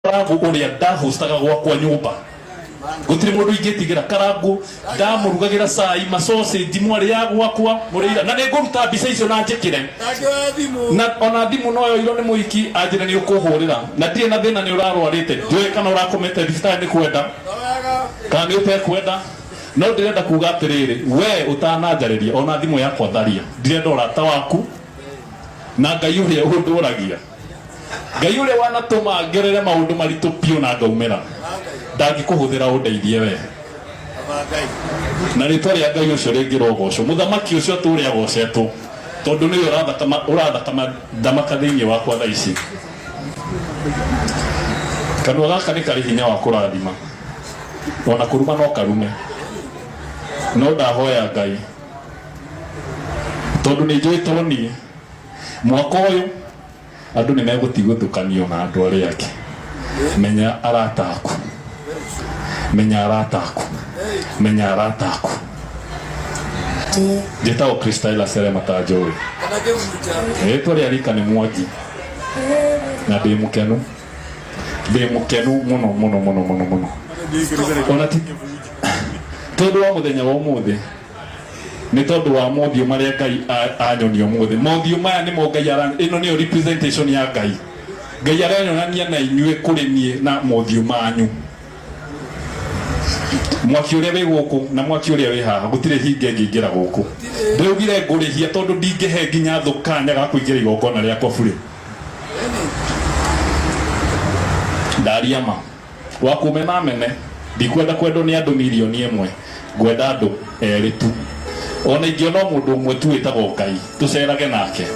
Karangu uria ndahostaga gwakwa nyumba gutiri mundu ingitigira Karangu ndamurugagira cai masausage mwari ya gwakwa murira na ninguruta mbica icio na njikire na ona thimu noyo iro ni muiki anjira ni ukuhurira na ndire na thina ni urarwarite njui kana urakomete thibitari ni kwenda kana ni utekwenda no ndirenda kuga atiriri we utananjariria ona thimu yakwa tharia ndirenda urata waku na Ngai uria unduragia Ngai uria wanatuma ngerere maundu maritu piu na ngaumira ndangikuhuthira undeithie we na ritwa ria Ngai ucio ringira ugoco muthamaki ucio turia gocetwo tondu ni urathakama thamaka thiini wakwa thaa ici kanua gaka ni kari hinya wa kurathima ona kuruma no karume no ndahoya Ngai tondu ni njui toni mwaka uyu andu ni megutiguthukanio na andu aria angi menya arataku menya arataku menya arataku Jeta o Kristaila Serema Tajowe eto ria rika ni Mwangi na ndi mukenu muno muno muno muno muno ona ti tondu wa muthenya wa umuthi ni tondu wa mothiu maria Ngai anyoni umuthi mothiu maya ni mo Ngai arani ino ni representation ya Ngai Ngai aranyonania na inyue kuri nie na mothiu manyu mwaki uria wi guku na mwaki uria wi haha gutire hinge ngingira guku ndeugire ngurihia tondu ndingihe nginya thukanya ga kuingira igongona riakwa bure ndaria ma wakume na mene ndikwenda kwendo ni andu milioni 1 ngwenda andu eri tu ona ingiona mundu umwe tu witagwo Ngai tucerage nake